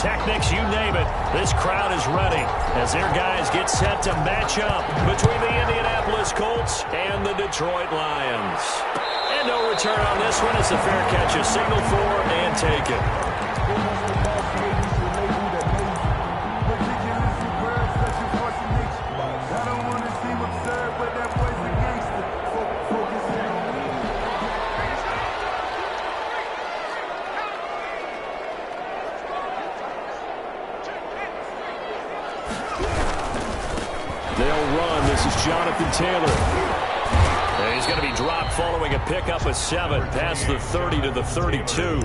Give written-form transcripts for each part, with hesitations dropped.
pyrotechnics, you name it. This crowd is ready as their guys get set to match up between the Indianapolis Colts and the Detroit Lions. And no return on this one. It's a fair catch, a signal for and taken. They'll run. This is Jonathan Taylor. And he's going to be dropped following a pickup of 7 past the 30 to the 32.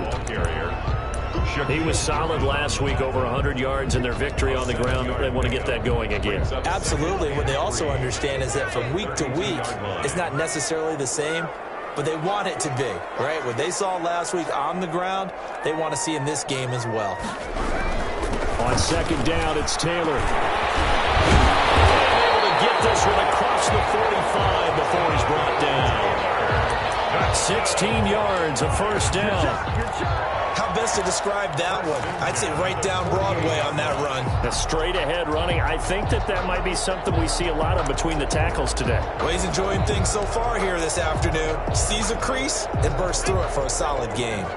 He was solid last week, over 100 yards in their victory on the ground. They want to get that going again. Absolutely. What they also understand is that from week to week, it's not necessarily the same, but they want it to be, right? What they saw last week on the ground, they want to see in this game as well. On second down, it's Taylor. Get this one across the 45 before he's brought down. 16 yards, a first down. How best to describe that one? I'd say right down Broadway on that run. The straight-ahead running, I think that might be something we see a lot of between the tackles today. Well, he's enjoying things so far here this afternoon. Sees a crease and bursts through it for a solid game.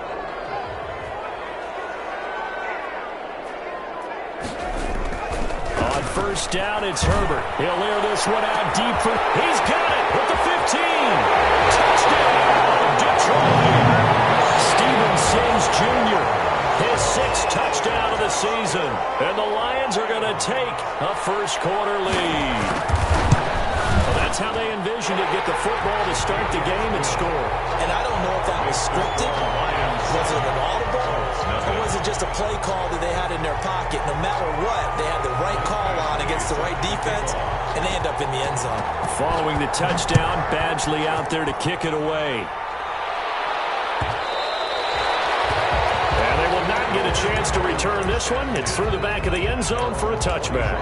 First down, it's Herbert. He'll air this one out deep for... He's got it with the 15. Touchdown, Detroit. Steven Sims Jr., his 6th touchdown of the season. And the Lions are going to take a first-quarter lead. Well, that's how they envisioned it, get the football to start the game and score. And I don't know if that was scripted. Was it an audible? Or was it just a play call that they had in their pocket? No matter what, they had the right call on against the right defense, and they end up in the end zone. Following the touchdown, Badgley out there to kick it away. And they will not get a chance to return this one. It's through the back of the end zone for a touchback.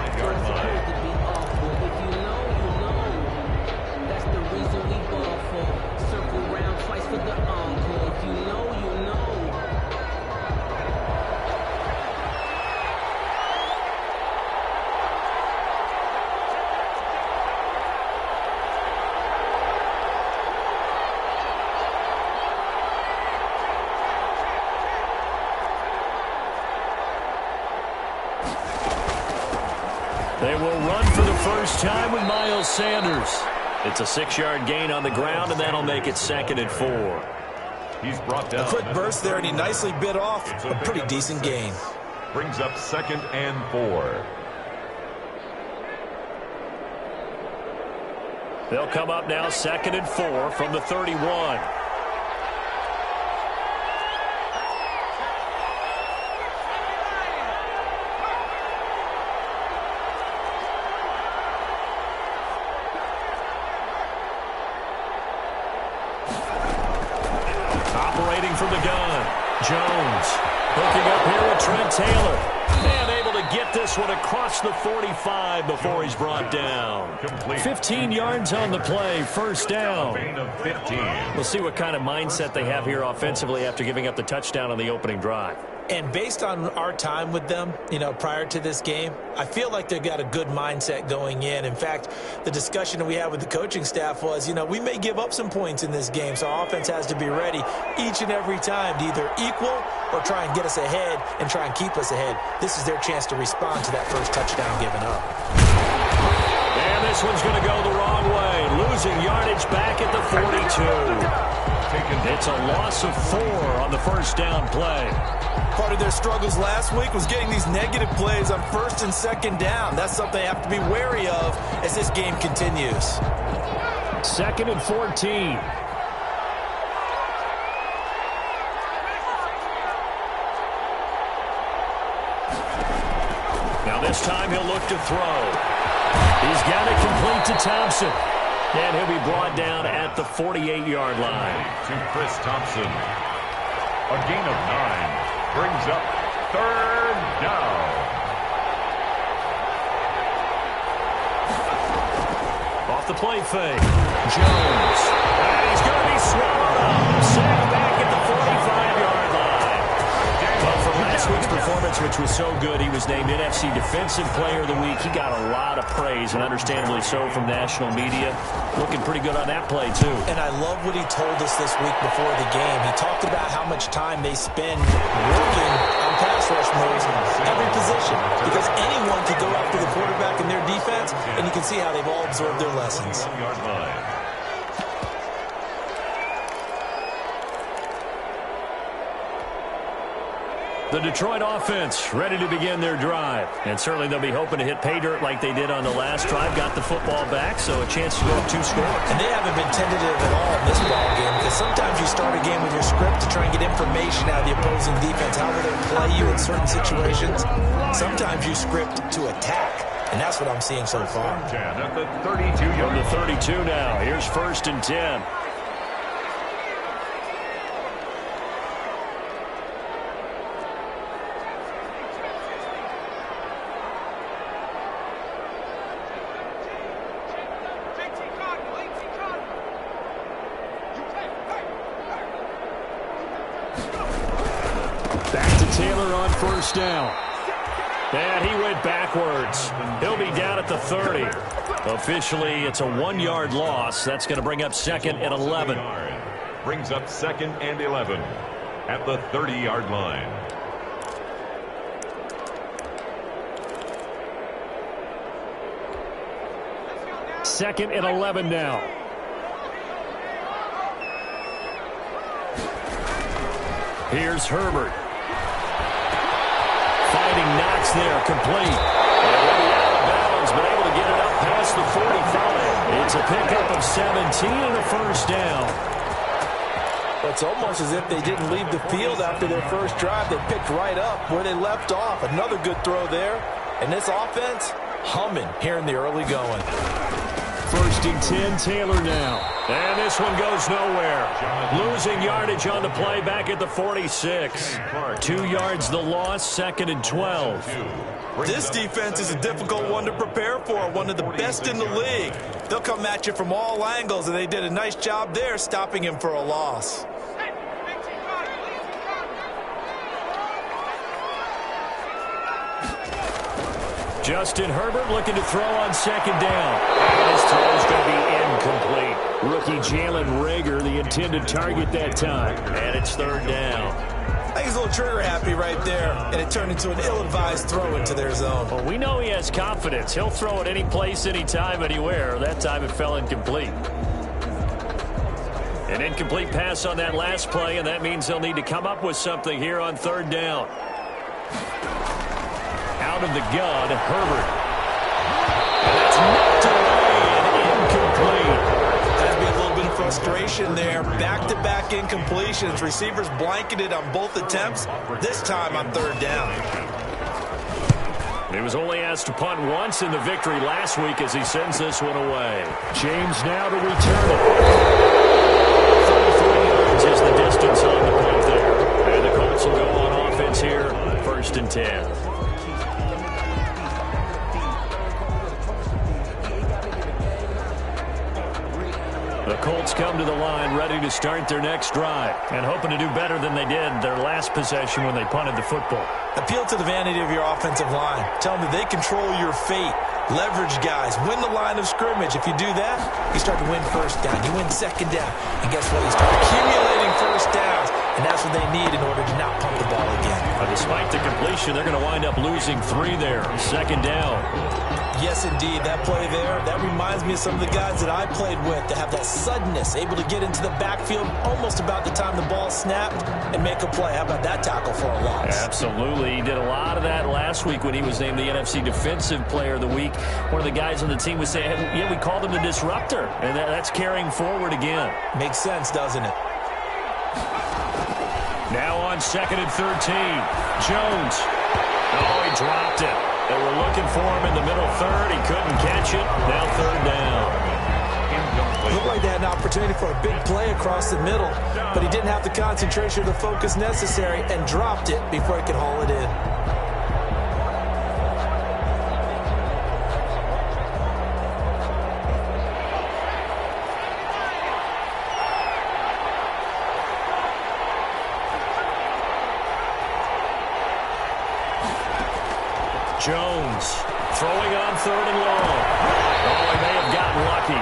They will run for the first time with Miles Sanders. It's a 6-yard gain on the ground, and that'll make it 2nd and 4. He's brought down. A quick burst there, and he nicely bit off a pretty decent gain. Brings up 2nd and 4. They'll come up now 2nd and 4 from the 31. Operating from the gun, Jones hooking up here with Trent Taylor. And able to get this one across the 45 before he's brought down. 15 yards on the play, first down. We'll see what kind of mindset they have here offensively after giving up the touchdown on the opening drive. And based on our time with them, prior to this game, I feel like they've got a good mindset going in. In fact, the discussion that we had with the coaching staff was, we may give up some points in this game, so our offense has to be ready each and every time to either equal or try and get us ahead and try and keep us ahead. This is their chance to respond to that first touchdown given up. And this one's going to go the wrong way, losing yardage back at the 42. It's a loss of 4 on the first down play. Part of their struggles last week was getting these negative plays on 1st and 2nd down. That's something they have to be wary of as this game continues. 2nd and 14. Now this time he'll look to throw. He's got it complete to Thompson. And he'll be brought down at the 48-yard line. To Chris Thompson. A gain of 9. Brings up 3rd down. Off the play fake. Jones. And he's going to be swallowed up. Sacked back at the 45-yard line. But from last week's performance, which was so good, he was named NFC Defensive Player of the Week. He got a lot of praise, and understandably so, from national media. Looking pretty good on that play, too. And I love what he told us this week before the game. He talked about how much time they spend working on pass rush moves in every position, because anyone could go after the quarterback in their defense, and you can see how they've all absorbed their lessons. The Detroit offense ready to begin their drive. And certainly they'll be hoping to hit pay dirt like they did on the last drive. Got the football back, so a chance to go up 2 scores. And they haven't been tentative at all in this ball game, because sometimes you start a game with your script to try and get information out of the opposing defense. How will they play you in certain situations? Sometimes you script to attack. And that's what I'm seeing so far. At the 32 From the 32 now. Here's 1st and 10. Taylor on 1st down. And he went backwards. He'll be down at the 30. Officially, it's a 1-yard loss. That's going to bring up 2nd and 11. Brings up 2nd and 11 at the 30-yard line. Second and 11 now. Here's Herbert. Finding Knox there, complete. And out of bounds, but able to get it up past the 45. It's a pickup of 17 and a 1st down. It's almost as if they didn't leave the field after their first drive. They picked right up where they left off. Another good throw there. And this offense, humming here in the early going. 1st and 10, Taylor now. And this one goes nowhere. Losing yardage on the play back at the 46. 2 yards the loss, 2nd and 12. This defense is a difficult one to prepare for, one of the best in the league. They'll come at you from all angles, and they did a nice job there stopping him for a loss. Justin Herbert looking to throw on 2nd down. And his throw is going to be incomplete. Rookie Jalen Reagor, the intended target that time. And it's 3rd down. I think he's a little trigger happy right there, and it turned into an ill-advised throw into their zone. Well, we know he has confidence. He'll throw it any place, anytime, anywhere. That time it fell incomplete. An incomplete pass on that last play, and that means they'll need to come up with something here on 3rd down. Out of the gun, Herbert. And that's knocked away and incomplete. That'd be a little bit of frustration there. Back-to-back incompletions. Receivers blanketed on both attempts, this time on 3rd down. He was only asked to punt once in the victory last week as he sends this one away. James now to return it. 33 yards is the distance on the punt there. And the Colts will go on offense here, 1st and 10. The Colts come to the line ready to start their next drive and hoping to do better than they did their last possession when they punted the football. Appeal to the vanity of your offensive line. Tell them that they control your fate. Leverage guys. Win the line of scrimmage. If you do that, you start to win 1st down. You win 2nd down. And guess what? You start accumulating 1st downs. And that's what they need in order to not pump the ball again. Despite the completion, they're going to wind up losing 3 there. 2nd down. Yes, indeed. That play there, that reminds me of some of the guys that I played with that have that suddenness, able to get into the backfield almost about the time the ball snapped and make a play. How about that tackle for a loss? Absolutely. He did a lot of that last week when he was named the NFC Defensive Player of the Week. One of the guys on the team was saying, hey, yeah, we called him the disruptor, and that's carrying forward again. Makes sense, doesn't it? Now on 2nd and 13, Jones. Oh, he dropped it. They were looking for him in the middle 3rd. He couldn't catch it. Now 3rd down. Looked like they had an opportunity for a big play across the middle, but he didn't have the concentration or the focus necessary and dropped it before he could haul it in. Jones throwing on 3rd and long. Oh, he may have gotten lucky.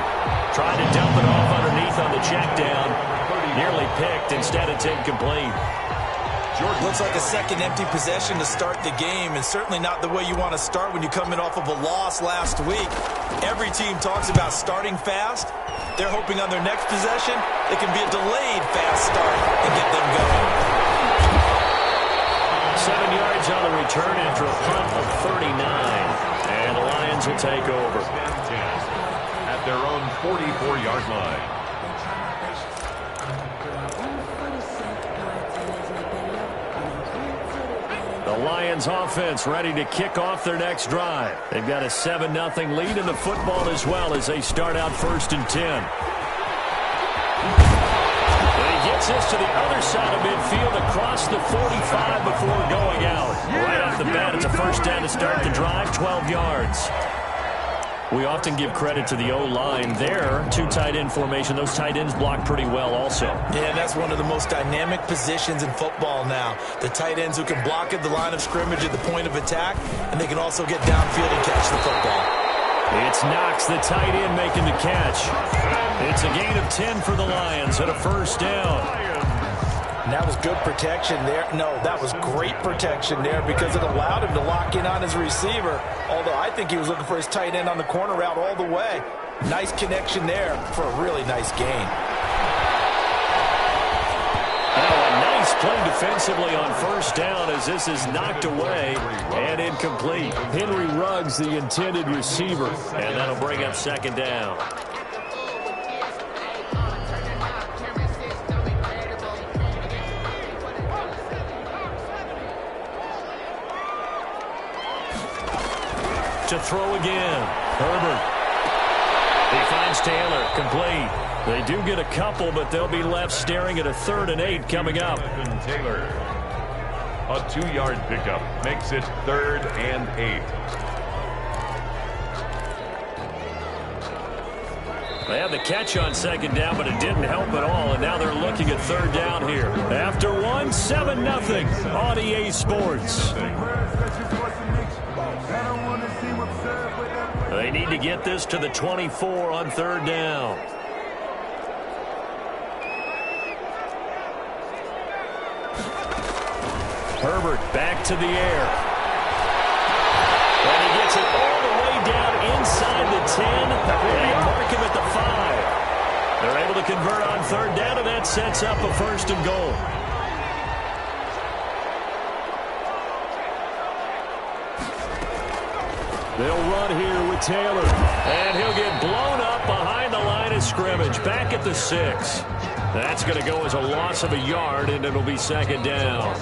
Trying to dump it off underneath on the check down. Nearly picked. Instead, it's incomplete. Looks like a second empty possession to start the game, and certainly not the way you want to start when you come in off of a loss last week. Every team talks about starting fast. They're hoping on their next possession it can be a delayed fast start and get them going. 7 yards on the return after a punt of 39. And the Lions will take over. At their own 44-yard line. The Lions offense ready to kick off their next drive. They've got a 7-0 lead in the football as well as they start out 1st and 10. And he gets this to the other side of midfield across the 45 before going out. Right off the bat, it's a first down to start the drive, 12 yards. We often give credit to the O-line there. 2 tight end formation. Those tight ends block pretty well also. Yeah, that's one of the most dynamic positions in football now. The tight ends who can block at the line of scrimmage at the point of attack, and they can also get downfield and catch the football. It's Knox, the tight end, making the catch. It's a gain of 10 for the Lions at a first down. That was good protection there. No, that was great protection there because it allowed him to lock in on his receiver, although I think he was looking for his tight end on the corner route all the way. Nice connection there for a really nice gain. Now a nice play defensively on first down as this is knocked away and incomplete. Henry Ruggs, the intended receiver, and that'll bring up 2nd down. To throw again. Herbert. He finds Taylor. Complete. They do get a couple, but they'll be left staring at a 3rd and 8 coming up. Taylor. A 2-yard pickup makes it 3rd and 8. They had the catch on 2nd down, but it didn't help at all, and now they're looking at 3rd down here. After 1, 7-0 on EA Sports. They need to get this to the 24 on 3rd down. Herbert back to the air. And he gets it all the way down inside the 10. And they mark him at the 5. They're able to convert on 3rd down, and that sets up a 1st and goal. They'll run here with Taylor. And he'll get blown up behind the line of scrimmage. Back at the 6. That's going to go as a loss of a yard, and it'll be 2nd down.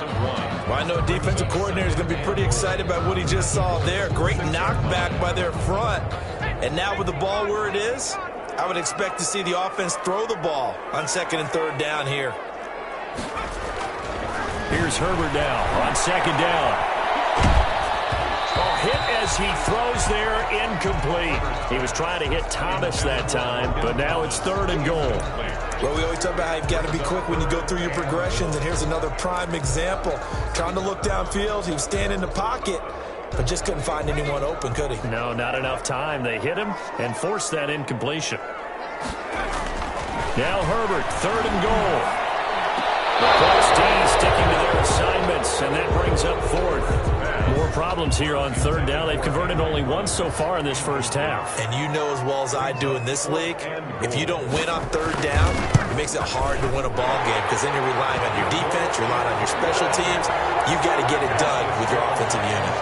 Well, I know a defensive coordinator is going to be pretty excited about what he just saw there. Great knockback by their front. And now with the ball where it is, I would expect to see the offense throw the ball on 2nd and 3rd down here. Here's Herbert now on 2nd down. Hit as he throws there, incomplete. He was trying to hit Thomas that time, but now it's 3rd and goal. Well, we always talk about how you've got to be quick when you go through your progressions, and here's another prime example. Trying to look downfield, he was standing in the pocket, but just couldn't find anyone open, could he? No, not enough time. They hit him and forced that incompletion. Now Herbert, 3rd and goal. The Colts D sticking to their assignments, and that brings up 4th. More problems here on 3rd down. They've converted only once so far in this first half. And you know as well as I do in this league, if you don't win on 3rd down, it makes it hard to win a ball game because then you're relying on your defense, you're relying on your special teams. You've got to get it done with your offensive unit.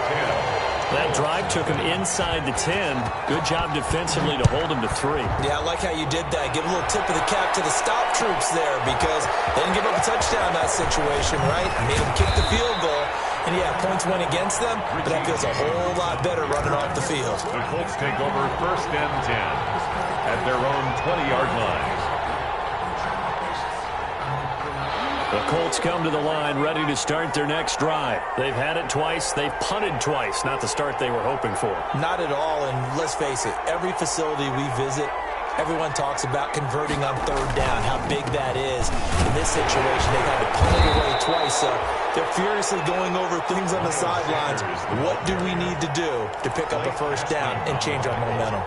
That drive took him inside the 10. Good job defensively to hold him to 3. Yeah, I like how you did that. Give a little tip of the cap to the stop troops there because they didn't give up a touchdown in that situation, right? Made them kick the field goal. And, yeah, points went against them, but that feels a whole lot better running off the field. The Colts take over 1st and 10 at their own 20-yard line. The Colts come to the line ready to start their next drive. They've had it twice. They've punted twice. Not the start they were hoping for. Not at all, and let's face it, every facility we visit Everyone talks about converting on third down, how big that is. In this situation, they've had to pull it away twice, so they're furiously going over things on the sidelines. What do we need to do to pick up a first down and change our momentum?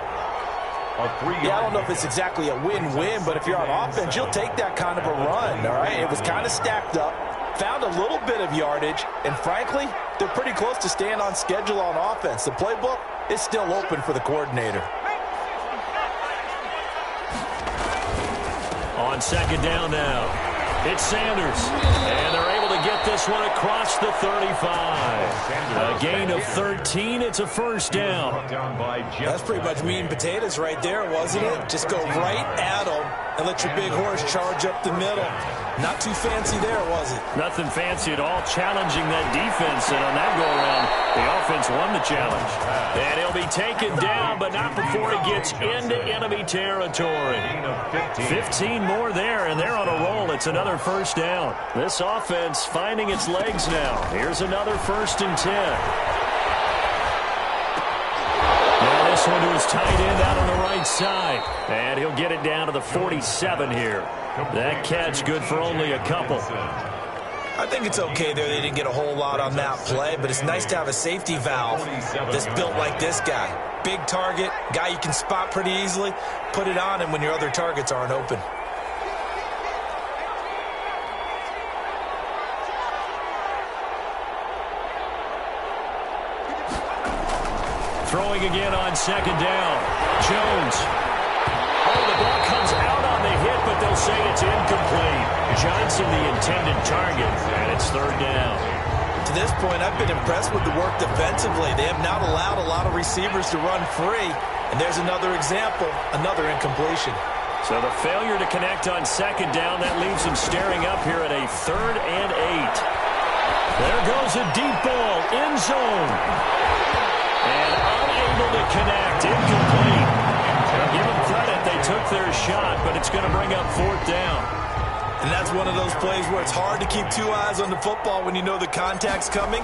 Yeah, I don't know if it's exactly a win-win, but if you're on offense, you'll take that kind of a run, all right? It was kind of stacked up, found a little bit of yardage, and frankly, they're pretty close to staying on schedule on offense. The playbook is still open for the coordinator. On second down now, it's Sanders, and they're able to get this one across the 35. A gain of 13, it's a first down. That's pretty much meat and potatoes right there, wasn't it? Just go right at them and let your big horse charge up the middle. Not too fancy there, was it? Nothing fancy at all, challenging that defense, and on that go-around, the offense won the challenge. And he'll be taken down, but not before he gets into enemy territory. 15 more there, and they're on a roll. It's another first down. This offense finding its legs now. Here's another 1st and 10. Now this one to his tight end out on the right side. And he'll get it down to the 47 here. That catch good for only a couple. I think it's okay there. They didn't get a whole lot on that play, but it's nice to have a safety valve that's built like this guy. Big target, guy you can spot pretty easily. Put it on him when your other targets aren't open. Throwing again on second down. Jones. Oh, the ball comes out on the hit, but they'll say it's incomplete. Johnson, the intended target, and it's third down. To this point, I've been impressed with the work defensively. They have not allowed a lot of receivers to run free. And there's another example, another incompletion. So the failure to connect on second down, that leaves them staring up here at a 3rd and 8. There goes a deep ball, end zone. And unable to connect, incomplete. Now give them credit, they took their shot, but it's going to bring up 4th down. And that's one of those plays where it's hard to keep 2 eyes on the football when you know the contact's coming,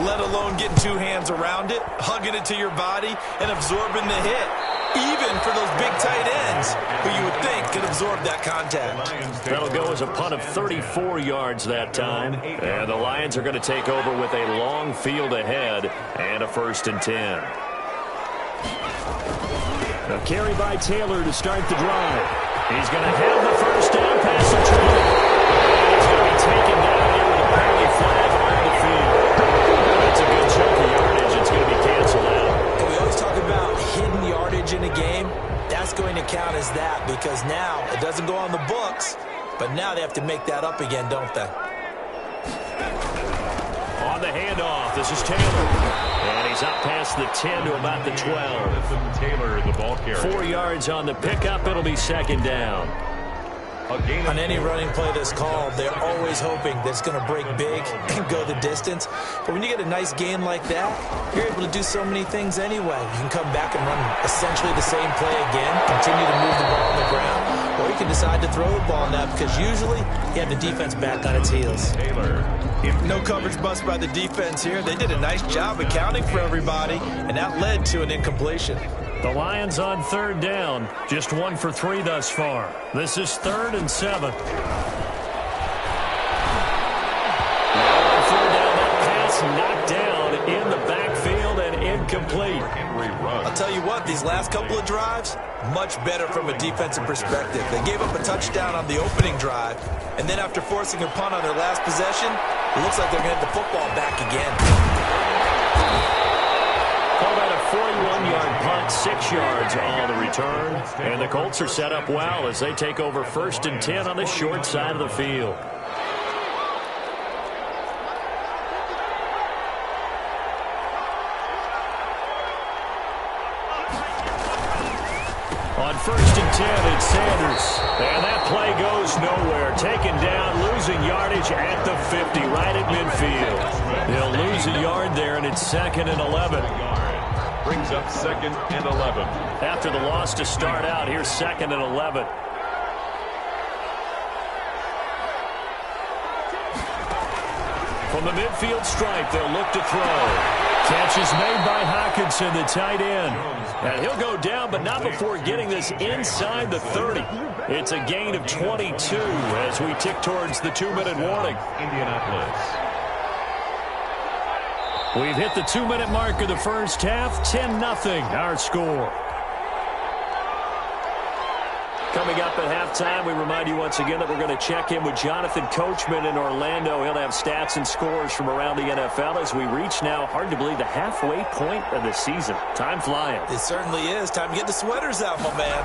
let alone getting 2 hands around it, hugging it to your body, and absorbing the hit. Even for those big tight ends who you would think could absorb that contact. That'll go as a punt of 34 yards that time. And the Lions are going to take over with a long field ahead and a 1st and 10. A carry by Taylor to start the drive. He's going to have the first down pass to 20. He's going to be taken down here with a penalty flag on the field. That's a good chunk of yardage. It's going to be canceled out. And we always talk about hidden yardage in a game. That's going to count as that because now it doesn't go on the books, but now they have to make that up again, don't they? On the handoff, this is Taylor. And he's up past the 10 to about the 12. Taylor, the ball carrier. 4 yards on the pickup. It'll be second down. On any running play that's called, they're always hoping that it's going to break big and go the distance. But when you get a nice gain like that, you're able to do so many things anyway. You can come back and run essentially the same play again, continue to move the ball on the ground, or you can decide to throw the ball now because usually you have the defense back on its heels. No coverage bust by the defense here. They did a nice job accounting for everybody, and that led to an incompletion. The Lions on 3rd down, just 1 for 3 thus far. This is 3rd and 7. Now on 3rd down, that pass knocked down in the backfield and incomplete. I'll tell you what, these last couple of drives, much better from a defensive perspective. They gave up a touchdown on the opening drive, and then after forcing a punt on their last possession, it looks like they're going to get the football back again. Call that a 41-yard punt, 6 yards on the return. And the Colts are set up well as they take over 1st and 10 on the short side of the field. On 1st and 10, it's Sanders. And that play goes nowhere. Taken down, losing yardage at the 50, right at midfield. They'll lose a yard there, and it's 2nd and 11. Brings up 2nd and 11. After the loss to start out, here's 2nd and 11. From the midfield stripe, they'll look to throw. Catch is made by Hockenson, the tight end. And he'll go down, but not before getting this inside the 30. It's a gain of 22 as we tick towards the 2-minute warning. Indianapolis. We've hit the 2-minute mark of the first half. 10-0 our score. Coming up at halftime, we remind you once again that we're going to check in with Jonathan Coachman in Orlando. He'll have stats and scores from around the NFL as we reach now, hard to believe, the halfway point of the season. Time flying. It certainly is. Time to get the sweaters out, my man.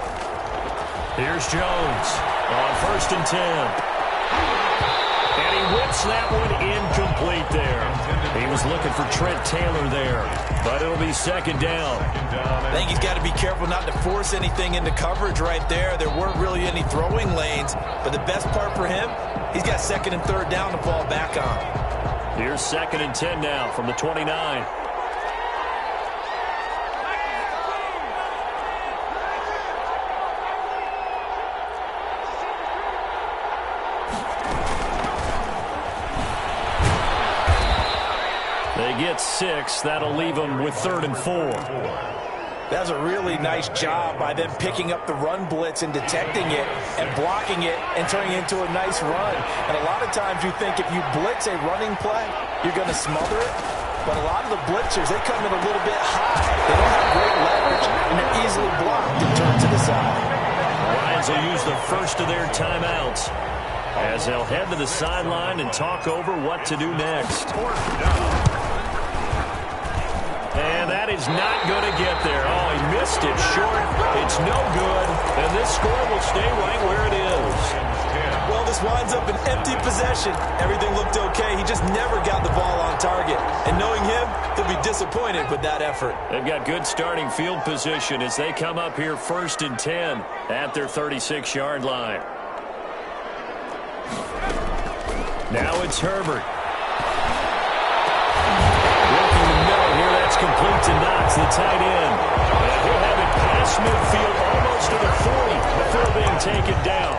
Here's Jones on 1st and 10. And he whips that one incomplete there. He was looking for Trent Taylor there, but it'll be 2nd down. I think he's got to be careful not to force anything into coverage right there. There weren't really any throwing lanes, but the best part for him, he's got 2nd and 3rd down to fall back on. Here's 2nd and 10 now from the 29. They get 6. That'll leave them with 3rd and 4. That's a really nice job by them picking up the run blitz and detecting it and blocking it and turning it into a nice run. And a lot of times you think if you blitz a running play, you're going to smother it. But a lot of the blitzers, they come in a little bit high. They don't have great leverage, and they're easily blocked and turned to the side. The Lions will use the first of their timeouts as they'll head to the sideline and talk over what to do next. And that is not going to get there. Oh, he missed it short. It's no good. And this score will stay right where it is. Well, this winds up an empty possession. Everything looked okay. He just never got the ball on target. And knowing him, he'll be disappointed with that effort. They've got good starting field position as they come up here 1st and 10 at their 36-yard line. Now it's Herbert. Complete to Knox, the tight end. And he'll have it past midfield almost to the 40 before being taken down.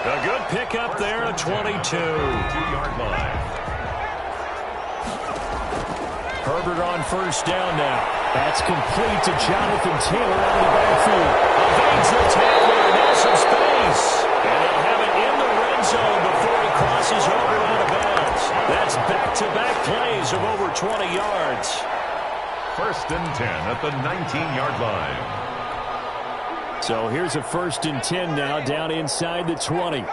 A good pickup there, a 22-yard line. Herbert on 1st down now. That's complete to Jonathan Taylor out of the backfield. Evades the tackler and has some space. And he'll have it in the red zone before he crosses over out of bounds. That's back-to-back plays of over 20 yards. 1st and 10 at the 19-yard line. So here's a 1st and 10 now down inside the 20.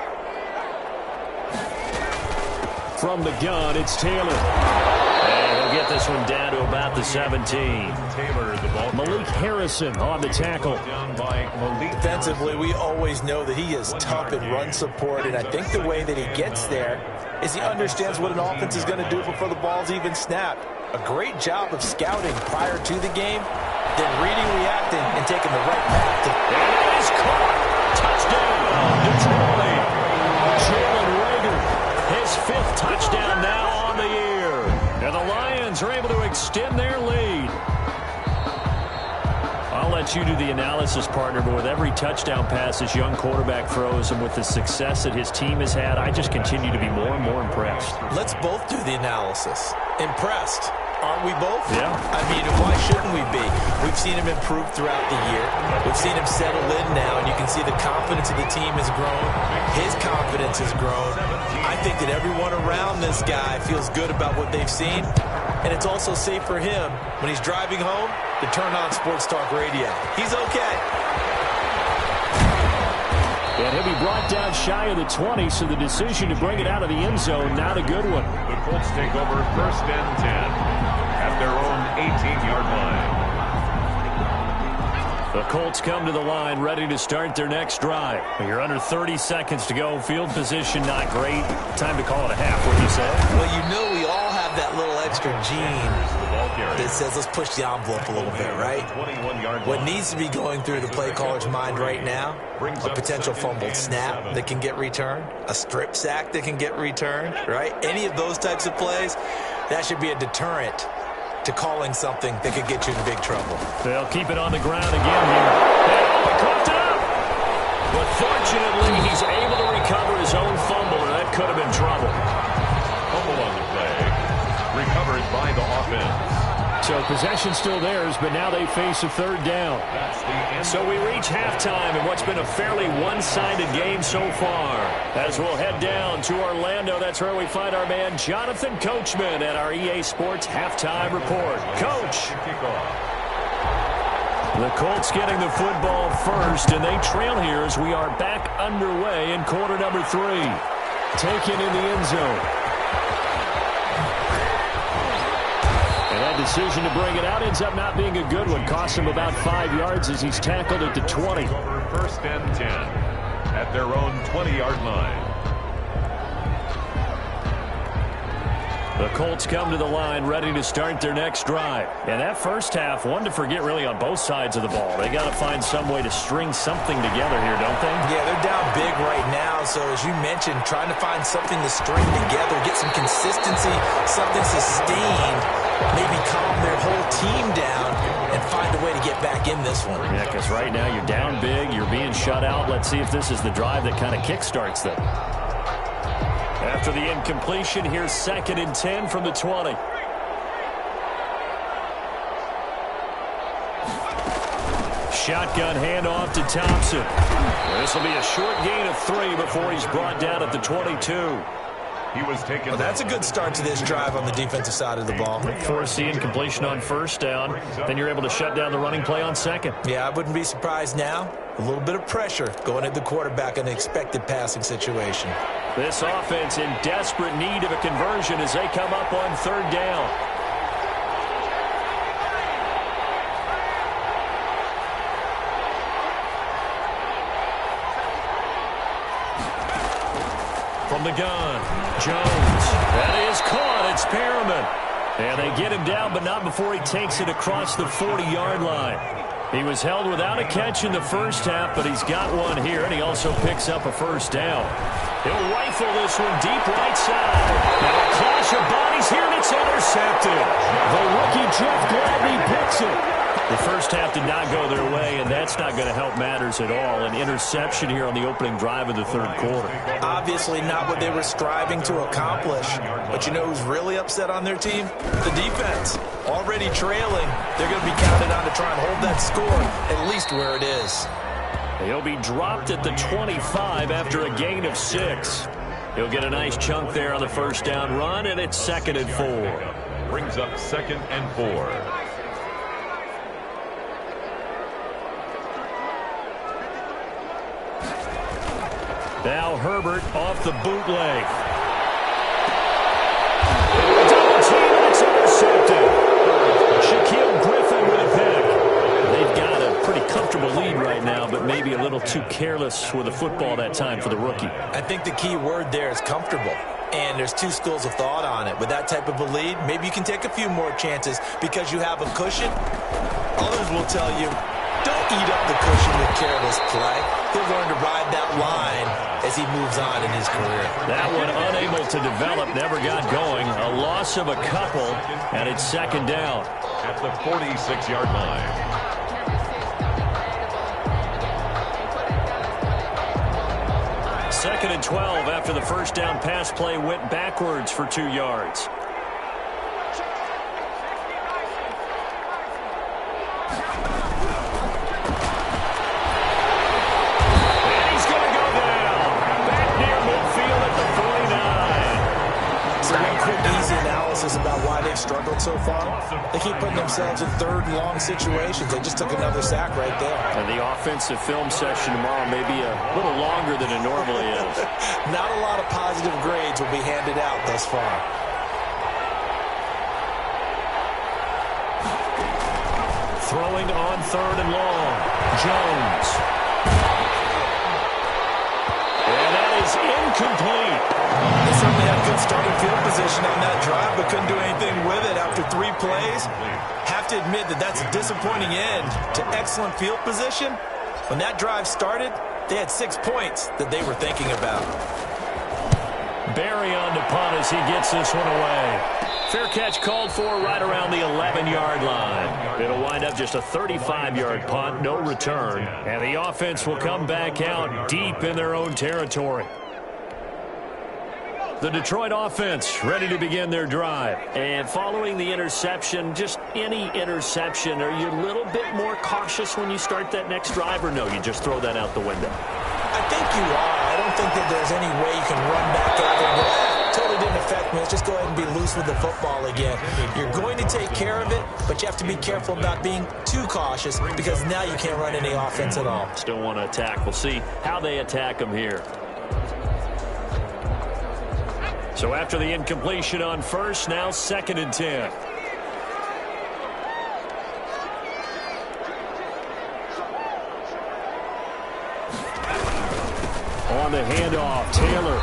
From the gun, it's Taylor. And he'll get this one down to about the 17. Taylor, the ball. Malik Harrison on the tackle. Defensively, we always know that he is tough in run support, and I think the way that he gets there is he understands what an offense is going to do before the ball's even snapped. A great job of scouting prior to the game, then reading, reacting, and taking the right path. And it is caught. Touchdown, Detroit. Jalen Reagor, his 5th touchdown now on the year. And the Lions are able to extend their lead. I'll let you do the analysis, partner, but with every touchdown pass this young quarterback throws and with the success that his team has had, I just continue to be more and more impressed. Let's both do the analysis. Impressed. Aren't we both? Yeah. I mean, why shouldn't we be? We've seen him improve throughout the year. We've seen him settle in now, and you can see the confidence of the team has grown. His confidence has grown. I think that everyone around this guy feels good about what they've seen, and it's also safe for him when he's driving home to turn on Sports Talk Radio. He's okay. And he'll be brought down shy of the 20, so the decision to bring it out of the end zone, not a good one. The Colts take over 1st and 10 at their own 18-yard line. The Colts come to the line ready to start their next drive. You're under 30 seconds to go. Field position not great. Time to call it a half, wouldn't you say? Well, you know we all have that little extra gene that says let's push the envelope a little bit, right? What needs to be going through the play caller's mind right now, a potential fumbled snap that can get returned, a strip sack that can get returned, right? Any of those types of plays, that should be a deterrent to calling something that could get you in big trouble. They'll keep it on the ground again here. And he coughed it up! But fortunately, he's able to recover his own fumble, and that could have been trouble. Fumble on the play. Recovered by the offense. So possession still theirs, but now they face a third down. So we reach halftime in what's been a fairly one-sided game so far. As we'll head down to Orlando, that's where we find our man Jonathan Coachman at our EA Sports Halftime Report. Coach. The Colts getting the football first, and they trail here as we are back underway in quarter number 3. Taken in the end zone. And that decision to bring it out ends up not being a good one. Cost him about 5 yards as he's tackled at the 20. First and 10 at their own 20-yard line. The Colts come to the line ready to start their next drive. And that first half, one to forget really on both sides of the ball. They got to find some way to string something together here, don't they? Yeah, they're down big right now. So as you mentioned, trying to find something to string together, get some consistency, something sustained, maybe calm their whole team down and find a way to get back in this one. Yeah, because right now you're down big, you're being shut out. Let's see if this is the drive that kind of kickstarts them. After the incompletion, here's 2nd and 10 from the 20. Shotgun handoff to Thompson. This will be a short gain of 3 before he's brought down at the 22. He was taken. Well, that's a good start to this drive on the defensive side of the ball. Force the incompletion on first down. Then you're able to shut down the running play on second. Yeah, I wouldn't be surprised now. A little bit of pressure going at the quarterback in an expected passing situation. This offense in desperate need of a conversion as they come up on third down. From the gun, Jones. That is caught. It's Perriman. And they get him down, but not before he takes it across the 40-yard line. He was held without a catch in the first half, but he's got one here, and he also picks up a first down. He'll rifle this one deep right side. Now a clash of bodies here, and it's intercepted. The rookie Jeff Gladney picks it. The first half did not go their way, and that's not going to help matters at all. An interception here on the opening drive of the third quarter. Obviously not what they were striving to accomplish. But you know who's really upset on their team? The defense. Already trailing. They're going to be counted on to try and hold that score, at least where it is. He'll be dropped at the 25 after a gain of 6. He'll get a nice chunk there on the first down run, and it's 2nd and 4. Brings up 2nd and 4. Now Herbert off the bootleg. Double team, and it's intercepted. Shaquille Griffin with a pick. They've got a pretty comfortable lead right now, but maybe a little too careless with the football that time for the rookie. I think the key word there is comfortable. And there's two schools of thought on it. With that type of a lead, maybe you can take a few more chances because you have a cushion. Others will tell you, don't eat up the cushion with careless play. He'll learn to ride that line as he moves on in his career. That one unable to develop, never got going. A loss of a couple, and it's 2nd down. At the 46-yard line. 2nd and 12 after the first down pass play went backwards for 2 yards. About why they've struggled so far. They keep putting themselves in 3rd and long situations. They just took another sack right there. And the offensive film session tomorrow may be a little longer than it normally is. Not a lot of positive grades will be handed out thus far. Throwing on 3rd and long. Jones. And that is incomplete. They certainly had good starting field position on that drive, but couldn't do anything with it after 3 plays. Have to admit that that's a disappointing end to excellent field position. When that drive started, they had 6 points that they were thinking about. Barry on to punt as he gets this one away. Fair catch called for right around the 11-yard line. It'll wind up just a 35-yard punt, no return. And the offense will come back out deep in their own territory. The Detroit offense ready to begin their drive. And following the interception, just any interception, are you a little bit more cautious when you start that next drive, or no, you just throw that out the window? I think you are. I don't think that there's any way you can run back out there and go, totally didn't affect me. Let's just go ahead and be loose with the football again. You're going to take care of it, but you have to be careful about being too cautious because now you can't run any offense at all. Still want to attack. We'll see how they attack them here. So after the incompletion on first, now 2nd and 10. On the handoff, Taylor.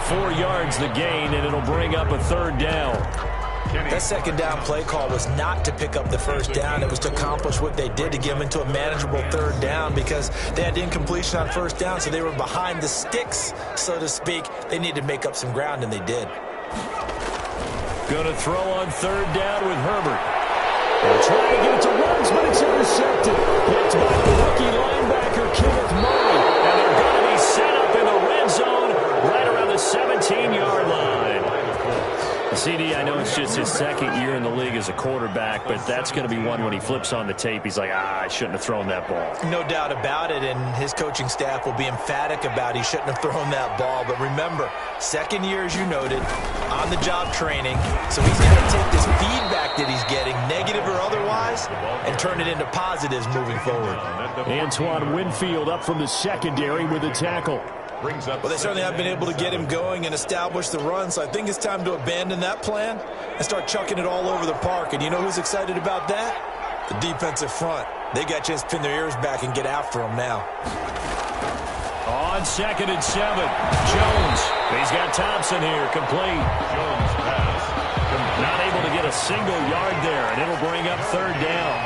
4 yards the gain, and it'll bring up a 3rd down. That 2nd down play call was not to pick up the 1st down. It was to accomplish what they did, to get them into a manageable 3rd down, because they had incompletion on 1st down, so they were behind the sticks, so to speak. They needed to make up some ground, and they did. Going to throw on 3rd down with Herbert. They're trying to get it to Ruggs, but it's intercepted. Picked by the rookie linebacker, Kenneth Murray. And they're going to be set up in the red zone right around the 17-yard line. CD, I know it's just his 2nd year in the league as a quarterback, but that's going to be one when he flips on the tape. He's like, I shouldn't have thrown that ball. No doubt about it, and his coaching staff will be emphatic about he shouldn't have thrown that ball. But remember, 2nd year, as you noted, on-the-job training, so he's got to take this feedback that he's getting, negative or otherwise, and turn it into positives moving forward. Antoine Winfield up from the secondary with a tackle. Well, they certainly have been able to get him going and establish the run, so I think it's time to abandon that plan and start chucking it all over the park. And you know who's excited about that? The defensive front. They got a chance to pin their ears back and get after him now. On 2nd and 7, Jones. He's got Thompson here, complete. Jones pass. Not able to get a single yard there, and it'll bring up 3rd down.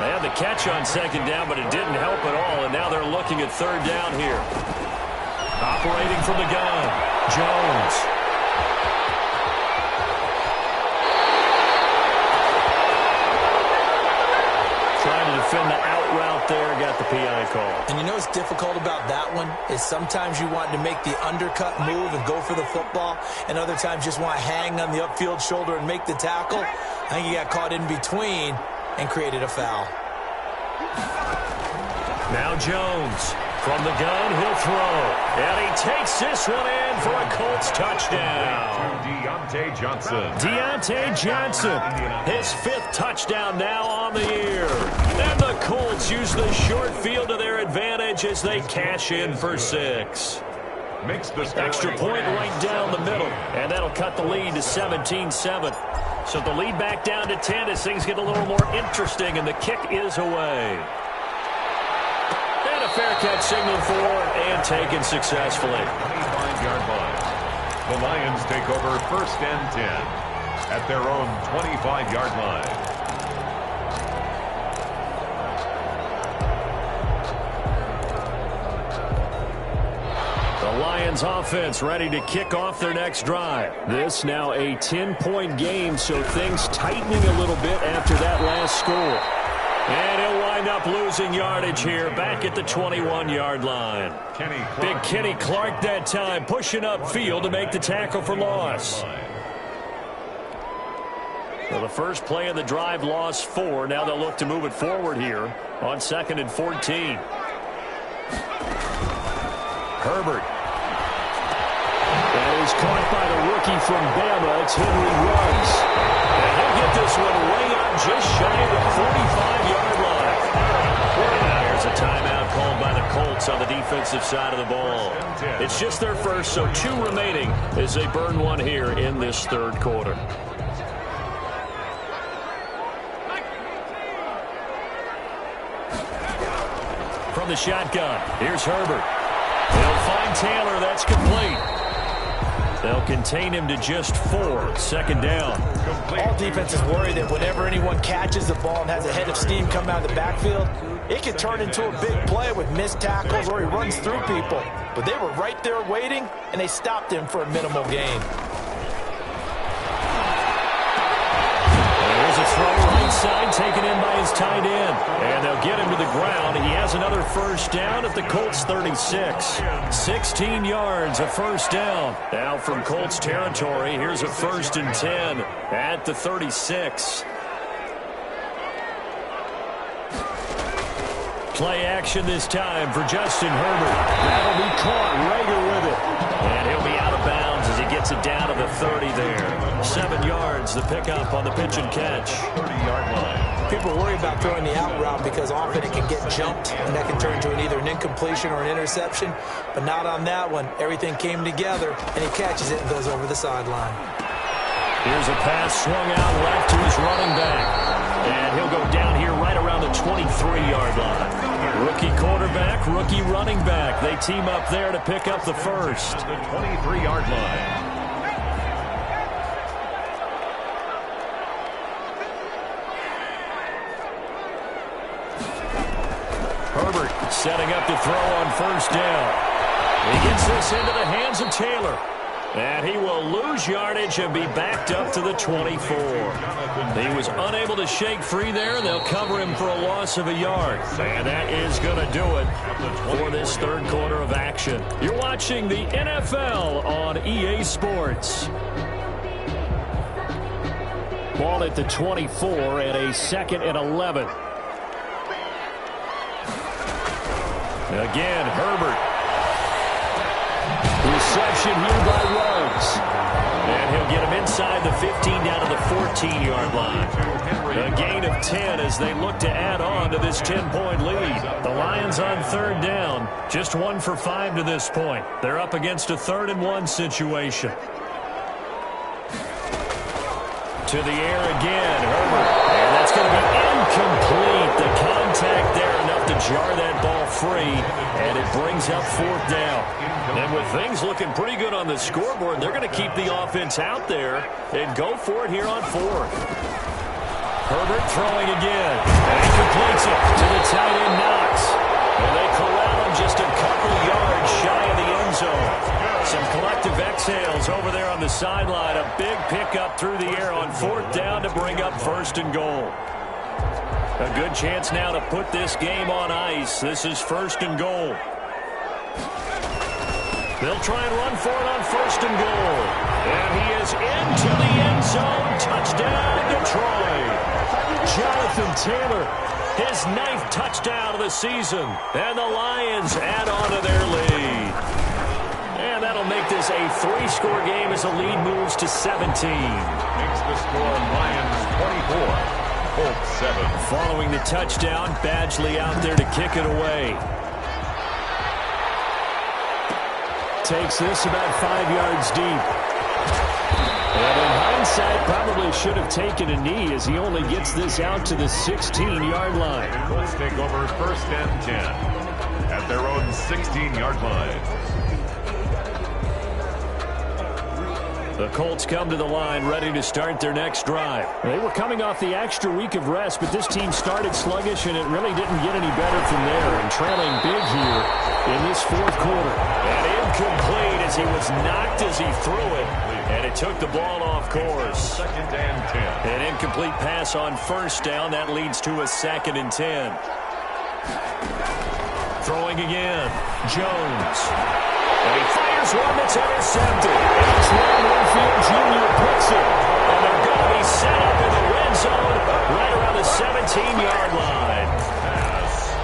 They had the catch on 2nd down, but it didn't help at all, and now they're looking at 3rd down here. Operating from the gun, Jones. Trying to defend the out route there, got the PI call. And you know what's difficult about that one is sometimes you want to make the undercut move and go for the football, and other times you just want to hang on the upfield shoulder and make the tackle. I think he got caught in between and created a foul. Now Jones. From the gun, he'll throw. And he takes this one in for a Colts touchdown. Deontay Johnson. Deontay Johnson, his 5th touchdown now on the year. And the Colts use the short field to their advantage as they cash in for 6. Makes the extra point right down the middle. And that'll cut the lead to 17-7. So the lead back down to 10 as things get a little more interesting, and the kick is away. Fair catch signaled for and taken successfully. 25-yard line. The Lions take over 1st and 10 at their own 25-yard line. The Lions offense ready to kick off their next drive. This now a 10-point game, so things tightening a little bit after that last score. And he'll wind up losing yardage here back at the 21-yard line. Big Kenny Clark that time pushing upfield to make the tackle for loss. Well, the first play of the drive lost 4. Now they'll look to move it forward here on 2nd and 14. Herbert. And he's caught by the rookie from Bama. It's Henry Ruggs. And he'll get this one way up just shy of the 45-yard line. And here's a timeout called by the Colts on the defensive side of the ball. It's just their first, so 2 remaining as they burn one here in this 3rd quarter. From the shotgun, here's Herbert. They'll find Taylor. That's complete. They'll contain him to just 4. 2nd down. All defenses worry that whenever anyone catches the ball and has a head of steam come out of the backfield, it can turn into a big play with missed tackles or he runs through people. But they were right there waiting, and they stopped him for a minimal gain. There's a throw right side taken in by his tight end. And they'll get him to the ground. He has another first down at the Colts 36. 16 yards, a first down. Now from Colts territory, here's a 1st and 10 at the 36. Play action this time for Justin Herbert. That'll be caught. Rager with it. And he'll be out of bounds as he gets it down to the 30 there. 7 yards, the pickup on the pitch and catch. 30-yard line. People worry about throwing the out route because often it can get jumped, and that can turn into either an incompletion or an interception. But not on that one. Everything came together, and he catches it and goes over the sideline. Here's a pass swung out left to his running back. And he'll go down here right around the 23-yard line. Rookie quarterback, rookie running back. They team up there to pick up the first. The 23-yard line. Herbert setting up to throw on first down. He gets this into the hands of Taylor. And he will lose yardage and be backed up to the 24. He was unable to shake free there. They'll cover him for a loss of a yard. And that is going to do it for this third quarter of action. You're watching the NFL on EA Sports. Ball at the 24 and a 2nd and 11. Again, Herbert. Reception here by Ruggs. And he'll get him inside the 15 down to the 14-yard line. A gain of 10 as they look to add on to this 10-point lead. The Lions on 3rd down. Just 1 for 5 to this point. They're up against a 3rd and 1 situation. To the air again, Herbert. And that's going to be incomplete. The contact there enough to jar that ball free. And it brings up 4th down. And with things looking pretty good on the scoreboard, they're going to keep the offense out there and go for it here on 4th. Herbert throwing again. And he completes it to the tight end, Knox. And they corral him just a couple yards shy of the end zone. Some collective exhales over there on the sideline. A big pickup through the air on 4th down to bring up 1st and goal. A good chance now to put this game on ice. This is 1st and goal. They'll try and run for it on 1st and goal. And he is into the end zone. Touchdown, Detroit. Jonathan Taylor, his 9th touchdown of the season. And the Lions add on to their lead. And that'll make this a 3-score game as the lead moves to 17. Makes the score Lions 24, Colts 7. Following the touchdown, Badgley out there to kick it away. Takes this about 5 yards deep. And in hindsight, probably should have taken a knee as he only gets this out to the 16-yard line. Colts take over 1st and 10 at their own 16-yard line. The Colts come to the line ready to start their next drive. They were coming off the extra week of rest, but this team started sluggish, and it really didn't get any better from there. And trailing big here in this 4th quarter. And incomplete as he was knocked as he threw it. And it took the ball off course. 2nd and 10. An incomplete pass on 1st down. That leads to a 2nd and 10. Throwing again. Jones. And he fires one that's intercepted. Antoine Winfield Jr. puts it. And they're going to be set up in the red zone right around the 17-yard line.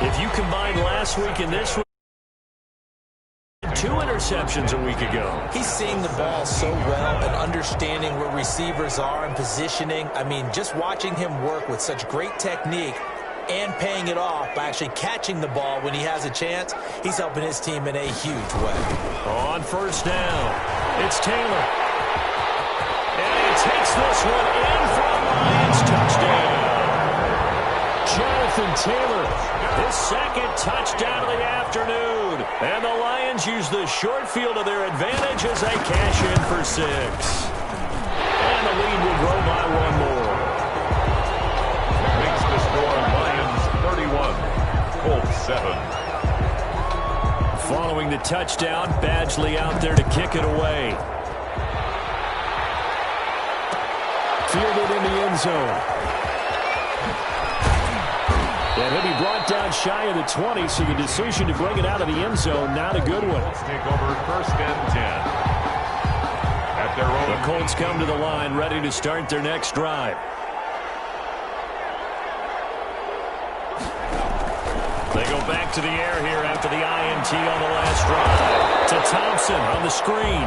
If you combine last week and this week, 2 interceptions a week ago. He's seeing the ball so well and understanding where receivers are and positioning. I mean, just watching him work with such great technique and paying it off by actually catching the ball when he has a chance, he's helping his team in a huge way. On 1st down, it's Taylor. And he takes this one in for a Lions touchdown. Jonathan Taylor, his 2nd touchdown of the afternoon. And the Lions use the short field to their advantage as they cash in for 6. And the lead will grow by 1 more. Makes the score Lions 31, Colts 7. Following the touchdown, Badgley out there to kick it away. Fielded in the end zone. And he'll be brought down shy of the 20, so the decision to bring it out of the end zone, not a good one. Let's take over 1st and 10. At their own. The Colts come to the line, ready to start their next drive. They go back to the air here after the INT on the last drive. To Thompson on the screen.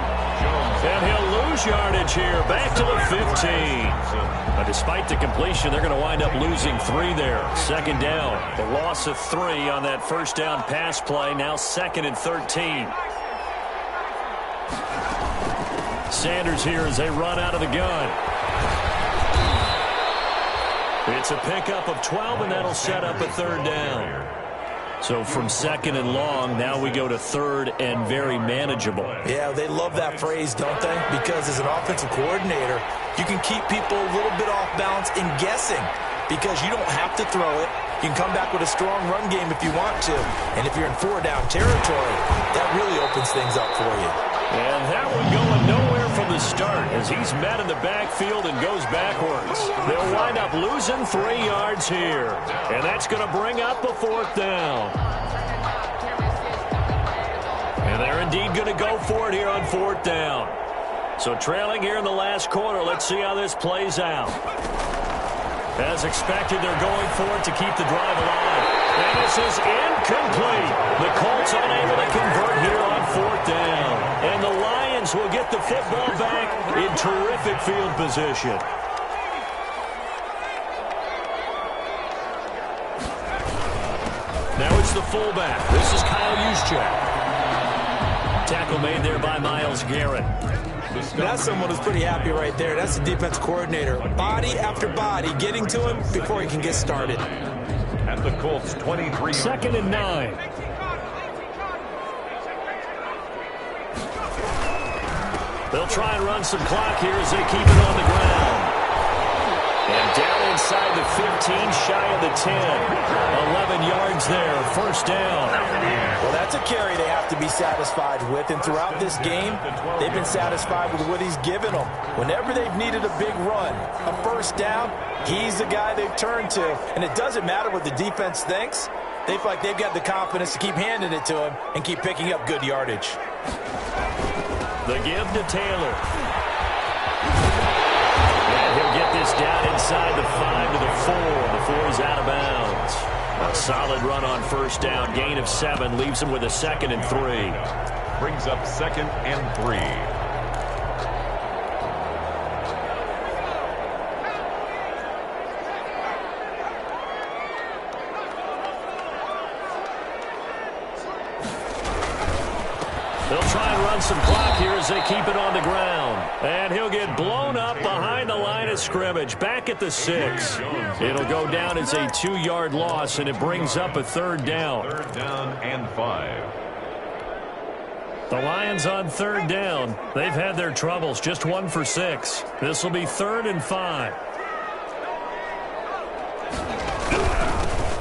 And he'll lose yardage here, back to the 15. But despite the completion, they're going to wind up losing 3 there. 2nd down. The loss of 3 on that 1st down pass play. Now 2nd and 13. Sanders here as they run out of the gun. It's a pickup of 12, and that'll set up a 3rd down. So from 2nd and long, now we go to 3rd and very manageable. Yeah, they love that phrase, don't they? Because as an offensive coordinator, you can keep people a little bit off balance in guessing because you don't have to throw it. You can come back with a strong run game if you want to. And if you're in 4-down territory, that really opens things up for you. And that one going nowhere from the start as he's met in the backfield and goes backwards. They'll wind up losing 3 yards here. And that's going to bring up a 4th down. And they're indeed going to go for it here on 4th down. So trailing here in the last quarter, let's see how this plays out. As expected, they're going for it to keep the drive alive. And this is incomplete. The Colts unable to convert here on 4th down. And the Lions will get the football back in terrific field position. Now it's the fullback. This is Kyle Juszczyk. Tackle made there by Myles Garrett. That's someone who's pretty happy right there. That's the defense coordinator. Body after body getting to him before he can get started. At the Colts 23. 2nd and 9. They'll try and run some clock here as they keep it on the ground. And down inside the 15, shy of the 10. 11 yards there, 1st down. Well, that's a carry they have to be satisfied with. And throughout this game, they've been satisfied with what he's given them. Whenever they've needed a big run, a 1st down, he's the guy they've turned to. And it doesn't matter what the defense thinks. They feel like they've got the confidence to keep handing it to him and keep picking up good yardage. The give to Taylor. And he'll get this down inside the 5 to the 4 before he's out of bounds. A solid run on 1st down. Gain of 7 leaves him with a 2nd and 3. Brings up 2nd and 3. They'll try and run some clock here as they keep it on the ground. And he'll get blown up behind the line of scrimmage. Back at the 6. It'll go down as a 2-yard loss, and it brings up a 3rd down. 3rd down and 5. The Lions on 3rd down. They've had their troubles. Just 1 for 6. This will be 3rd and 5.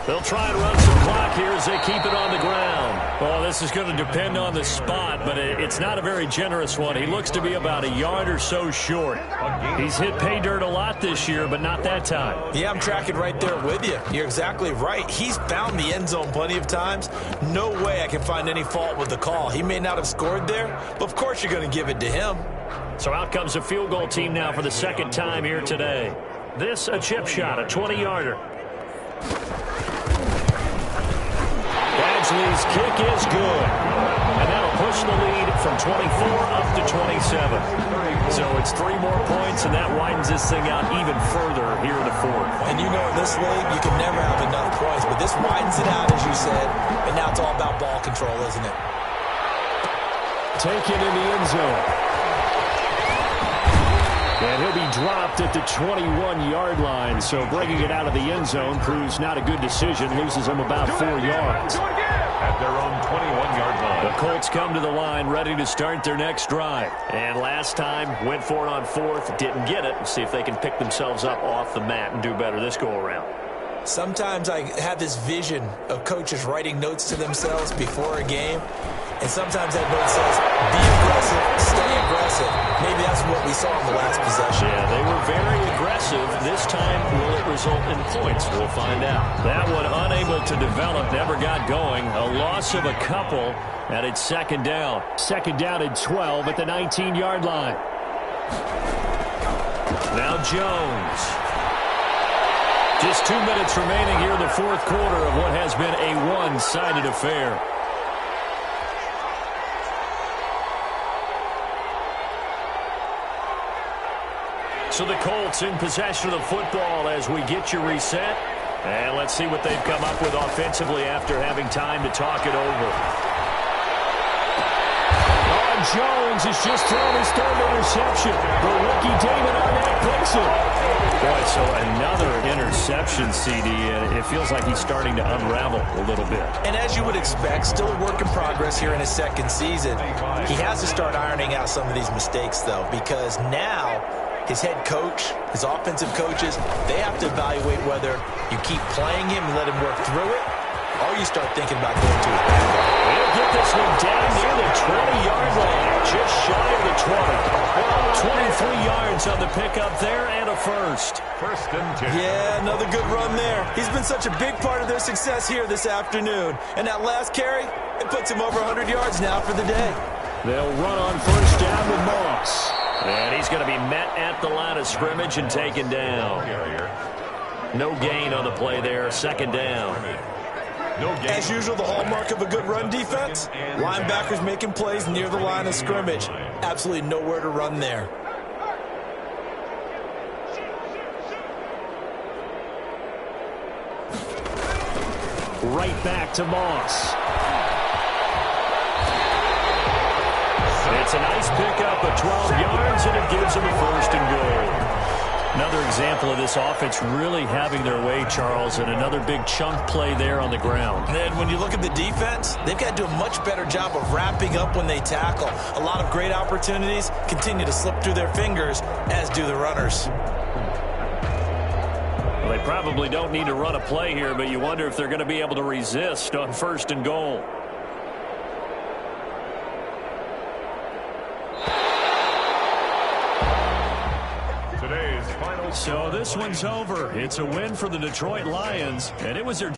They'll try and run some clock here as they keep it on the ground. Well, this is going to depend on the spot, but it's not a very generous one. He looks to be about a yard or so short. He's hit pay dirt a lot this year, but not that time. Yeah, I'm tracking right there with you. You're exactly right. He's found the end zone plenty of times. No way I can find any fault with the call. He may not have scored there, but of course you're going to give it to him. So out comes a field goal team now for the 2nd time here today. This a chip shot, a 20-yarder. Badgley's kick is good. And that'll push the lead from 24 up to 27. So it's 3 more points, and that widens this thing out even further here in the 4th. And you know in this league, you can never have enough points, but this widens it out, as you said, and now it's all about ball control, isn't it? Taken in the end zone. And he'll be dropped at the 21-yard line, so bringing it out of the end zone proves not a good decision, loses him about 4 yards. At their own 21-yard line. The Colts come to the line, ready to start their next drive. And last time, went for it on 4th, didn't get it. We'll see if they can pick themselves up off the mat and do better this go-around. Sometimes I have this vision of coaches writing notes to themselves before a game, and sometimes that note says, be aggressive, stay aggressive. Maybe that's what we saw in the last possession. Yeah, they were very aggressive. This time, will it result in points? We'll find out. That one unable to develop, never got going. A loss of a couple, and it's second down. Second down and 12 at the 19-yard line. Now Jones. Just 2 minutes remaining here in the fourth quarter of what has been a one-sided affair. So the Colts in possession of the football as we get you reset. And let's see what they've come up with offensively after having time to talk it over. Jones has just thrown his third interception. But rookie David Arnett picks it. Boy, so another interception, CD, and it feels like he's starting to unravel a little bit. And as you would expect, still a work in progress here in his second season. He has to start ironing out some of these mistakes, though, because now his head coach, his offensive coaches, they have to evaluate whether you keep playing him and let him work through it, or you start thinking about going to his backup. He'll get this one down near the 20-yard line, just shy of the 20. 23 yards on the pickup there and a first. First and 10. Yeah, another good run there. He's been such a big part of their success here this afternoon. And that last carry, it puts him over 100 yards now for the day. They'll run on first down with Moss. And he's going to be met at the line of scrimmage and taken down. No gain on the play there, second down. As usual, the hallmark of a good run defense, linebackers making plays near the line of scrimmage. Absolutely nowhere to run there. Right back to Moss. It's a nice pickup of 12 yards, and it gives him a first and goal. Another example of this offense really having their way, Charles, and another big chunk play there on the ground. And when you look at the defense, they've got to do a much better job of wrapping up when they tackle. A lot of great opportunities continue to slip through their fingers, as do the runners. Well, they probably don't need to run a play here, but you wonder if they're going to be able to resist on first and goal. So this one's over. It's a win for the Detroit Lions, and it was their